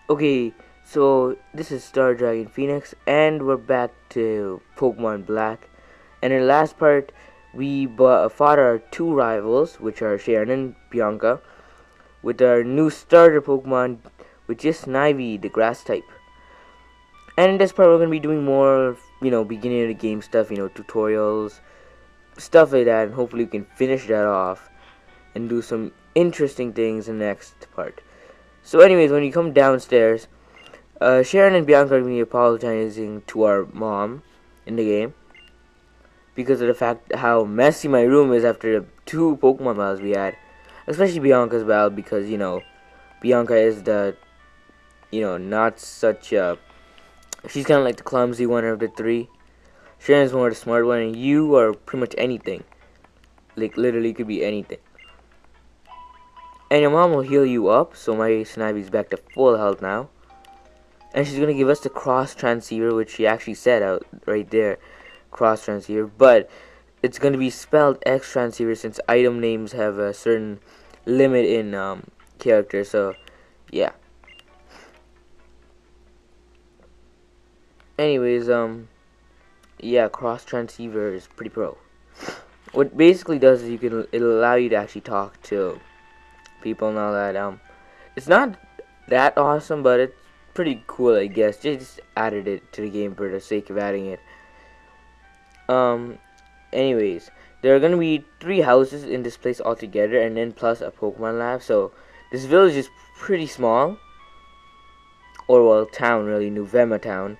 Okay, so this is Star Dragon Phoenix, and we're back to Pokemon Black. And in the last part, we fought our two rivals, which are Sharon and Bianca, with our new starter Pokemon, which is Snivy, the grass type. And in this part, we're gonna be doing more, beginning of the game stuff, tutorials, stuff like that, and hopefully we can finish that off and do some interesting things in the next part. So, anyways, when you come downstairs, Sharon and Bianca are going to be apologizing to our mom in the game because of the fact how messy my room is after the two Pokemon battles we had. Especially Bianca's battle because, Bianca is the, not such a... She's kind of like the clumsy one of the three. Sharon's more the smart one, and you are pretty much anything. Like, literally could be anything. And your mom will heal you up, so my Snivy's back to full health now. And she's going to give us the cross transceiver, which she actually said out right there. Cross transceiver. But it's going to be spelled X transceiver since item names have a certain limit in characters. So, yeah. Anyways, yeah, cross transceiver is pretty pro. What it basically does is it'll allow you to actually talk to people and all that. It's not that awesome, but it's pretty cool, I guess. Just added it to the game for the sake of adding it. Anyways, there are gonna be 3 houses in this place altogether, and then plus a Pokemon lab. So this village is pretty small, or well, town really, Nuvema Town.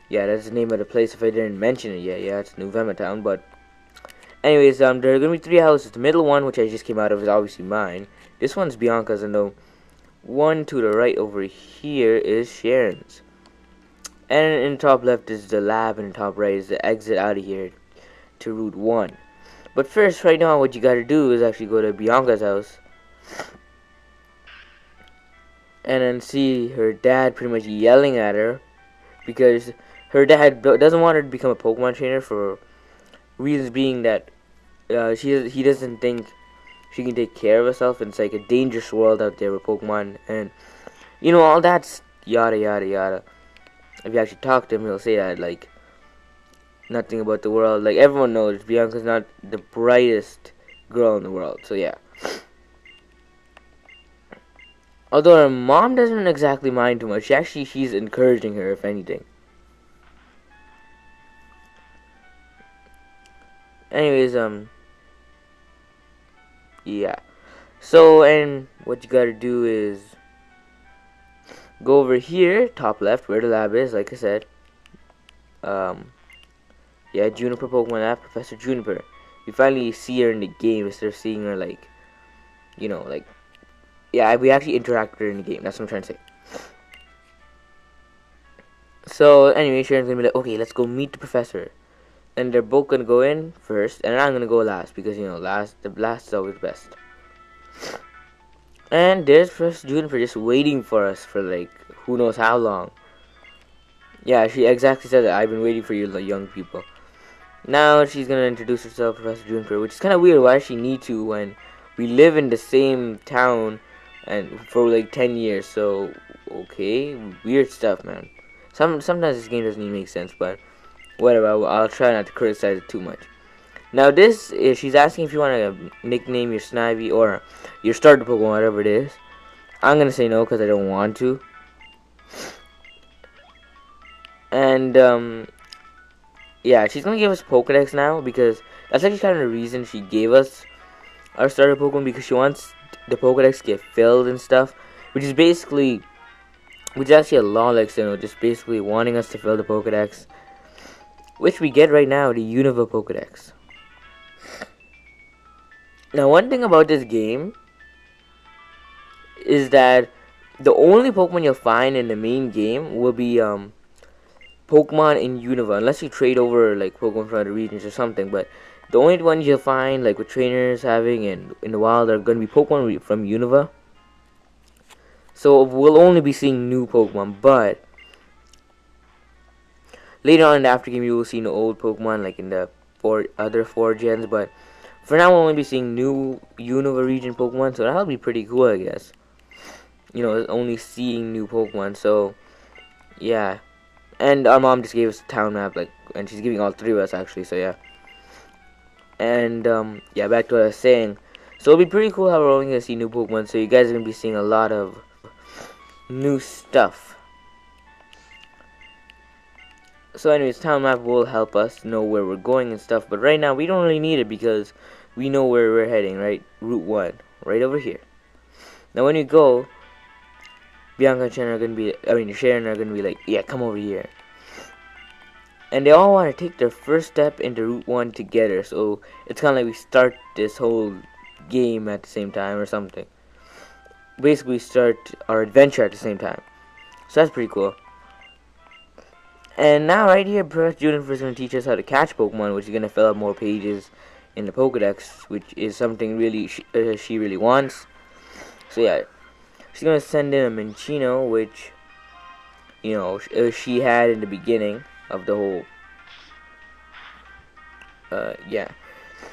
Yeah, that's the name of the place. If I didn't mention it yet, yeah, it's Nuvema Town. But anyways, there are gonna be 3 houses. The middle one, which I just came out of, is obviously mine. This one's Bianca's, and the one to the right over here is Sharon's. And in the top left is the lab, and in the top right is the exit out of here to Route 1. But first, right now, what you gotta do is actually go to Bianca's house. And then see her dad pretty much yelling at her. Because her dad doesn't want her to become a Pokemon trainer for reasons being that he doesn't think she can take care of herself, and it's like a dangerous world out there with Pokemon, and all that's yada yada yada. If you actually talk to him, he'll say that, like, nothing about the world. Like, everyone knows Bianca's not the brightest girl in the world, so yeah. Although her mom doesn't exactly mind too much. She's encouraging her, if anything. Anyways, yeah. So, and what you gotta do is go over here, top left, where the lab is, like I said. Yeah, Juniper Pokemon Lab, Professor Juniper. You finally see her in the game instead of seeing her, like, like, yeah, we actually interact with her in the game. That's what I'm trying to say. So, anyway, Sharon's gonna be like, okay, let's go meet the professor. And they're both gonna go in first, and I'm gonna go last, because, the last is always best. And there's Professor Juniper just waiting for us for, like, who knows how long. Yeah, she exactly said that. I've been waiting for you, like, young people. Now she's gonna introduce herself, Professor Juniper, which is kind of weird. Why does she need to when we live in the same town and for like 10 years? So, okay, weird stuff, man. Sometimes this game doesn't even make sense, but whatever. I'll try not to criticize it too much. Now this is, she's asking if you want to nickname your Snivy or your starter Pokemon, whatever it is. I'm gonna say no because I don't want to. And yeah, she's gonna give us Pokedex now, because that's actually kind of the reason she gave us our starter Pokemon, because she wants the Pokedex to get filled and stuff, which is actually a law, like, just basically wanting us to fill the Pokedex, which we get right now, the Unova Pokedex. Now, one thing about this game is that the only Pokemon you'll find in the main game will be Pokemon in Unova, unless you trade over, like, Pokemon from other regions or something. But the only ones you'll find, like, with trainers having in the wild, are going to be Pokemon from Unova. So we'll only be seeing new Pokemon, but later on in the after game you will see the old Pokemon, like in the other 4 gens. But for now we'll only be seeing new Unova region Pokemon, so that'll be pretty cool, I guess. only seeing new Pokemon. So yeah, and our mom just gave us a town map, and she's giving all three of us actually. So yeah, and yeah, back to what I was saying. So it'll be pretty cool how we're only gonna see new Pokemon. So you guys are gonna be seeing a lot of new stuff. So anyways, town map will help us know where we're going and stuff, but right now we don't really need it because we know where we're heading, right? Route 1, right over here. Now when you go, Bianca and Sharon are gonna be like, yeah, come over here. And they all want to take their first step into Route 1 together, so it's kind of like we start this whole game at the same time or something. Basically, start our adventure at the same time. So that's pretty cool. And now right here, Professor Juniper is going to teach us how to catch Pokemon, which is going to fill up more pages in the Pokedex, which is something really she really wants. So yeah, she's going to send in a Minccino, which, she had in the beginning of the whole,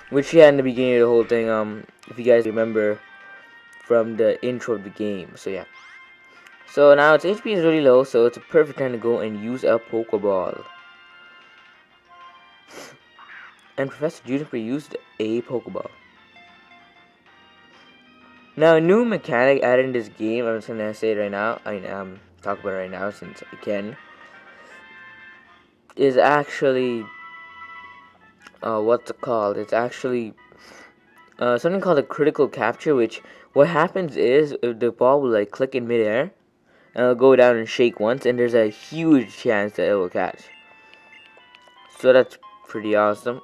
which she had in the beginning of the whole thing, if you guys remember from the intro of the game. So yeah. So now its HP is really low, so it's a perfect time to go and use a Pokeball. And Professor Juniper used a Pokeball. Now a new mechanic added in this game, I'm just gonna say it right now, talk about it right now since I can, is actually, what's it called? It's actually something called a critical capture, which what happens is if the ball will click in midair, and it'll go down and shake once, and there's a huge chance that it will catch. So that's pretty awesome.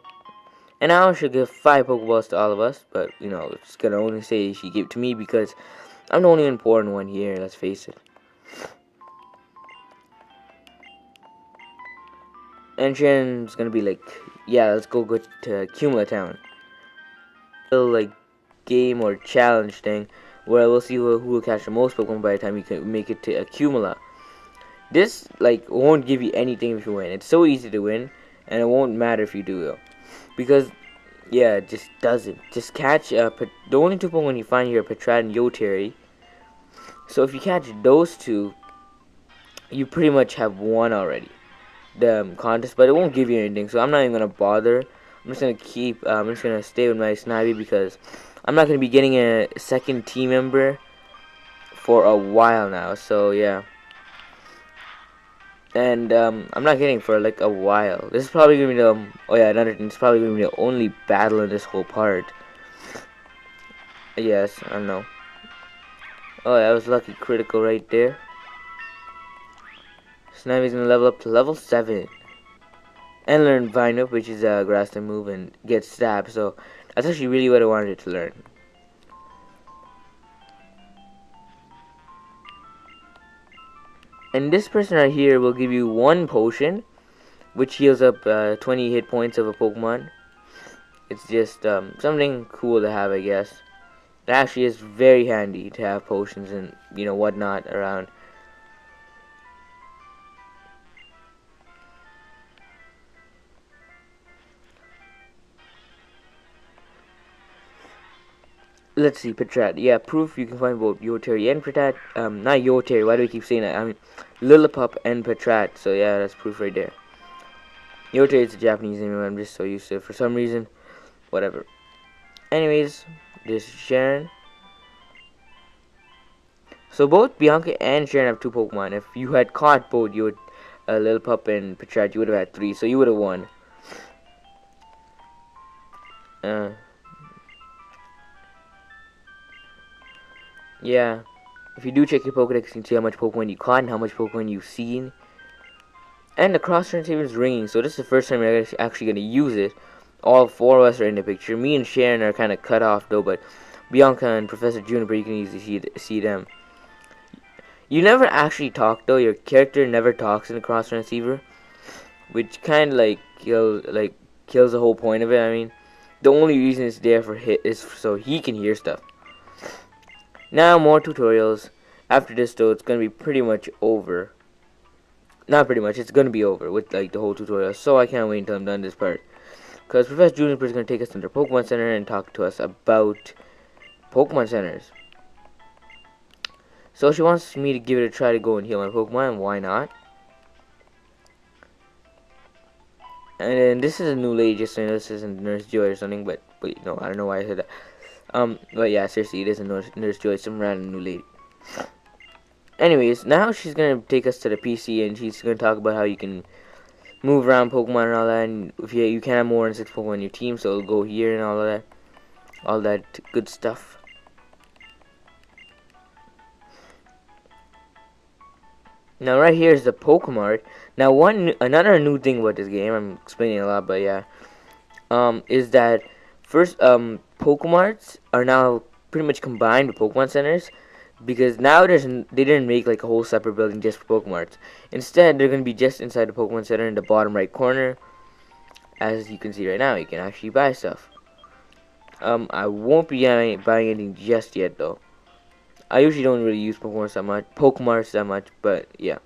And now she'll give 5 Pokeballs to all of us, but it's gonna only say she gave it to me because I'm the only important one here, let's face it. And Shannon's gonna be like, yeah, let's go to Cumula Town. Little game or challenge thing where we'll see who will catch the most Pokemon by the time you can make it to Cumula. This won't give you anything if you win. It's so easy to win, and it won't matter if you do though, because yeah, it just doesn't. Just catch the only 2 Pokemon you find here are Patrat and Yoteri. So if you catch those 2, you pretty much have won already the contest, but it won't give you anything. So I'm not even gonna bother. I'm just gonna stay with my Snivy because I'm not going to be getting a second team member for a while now, so yeah. And I'm not getting for a while. This is probably going to be another thing, it's probably going to be the only battle in this whole part. Yes, I don't know. Oh, that was lucky critical right there. Snivy's going to level up to level 7. And learn Vine Whip, which is a grass type move, and get stabbed, so that's actually really what I wanted it to learn. And this person right here will give you 1 potion, which heals up 20 hit points of a Pokemon. It's just something cool to have, I guess. It actually is very handy to have potions and whatnot around. Let's see, Patrat. Yeah, proof you can find both Yoteri and Patrat. Not Yoteri, why do we keep saying that? I mean, Lillipup and Patrat. So yeah, that's proof right there. Yoteri is a Japanese name, I'm just so used to it for some reason. Whatever. Anyways, this is Sharon. So both Bianca and Sharon have 2 Pokemon. If you had caught both Lillipup and Patrat, you would have had 3, so you would have won. Yeah, if you do check your Pokedex, you can see how much Pokemon you caught and how much Pokemon you've seen. And the cross-turn saber is ringing, so this is the first time we're actually going to use it. All 4 of us are in the picture. Me and Sharon are kind of cut off though, but Bianca and Professor Juniper, you can easily see them. You never actually talk though. Your character never talks in the cross-turn saber, which kind of kills the whole point of it. I mean, the only reason it's there for is so he can hear stuff. Now more tutorials. After this though, it's gonna be pretty much over. Not pretty much, it's gonna be over with the whole tutorial. So I can't wait until I'm done this part, because Professor Juniper is gonna take us to the Pokemon Center and talk to us about Pokemon Centers. So she wants me to give it a try to go and heal my Pokemon, and why not? And then this is a new lady, just so you know, this isn't Nurse Joy or something, but no, I don't know why I said that. But yeah, seriously, it isn't Nurse Joy, some random new lady. Anyways, now she's gonna take us to the PC, and she's gonna talk about how you can move around Pokemon and all that, and if you can have more than 6 Pokemon in your team, so it'll go here and all that good stuff. Now right here is the Pokemart. Now another new thing about this game, I'm explaining a lot, but yeah, is that first Pokemarts are now pretty much combined with Pokemon Centers, because now they didn't make like a whole separate building just for Pokemarts. Instead, they're gonna be just inside the Pokemon Center in the bottom right corner. As you can see right now, you can actually buy stuff. I won't be buying anything just yet though. I usually don't really use Pokemarts that much, but yeah.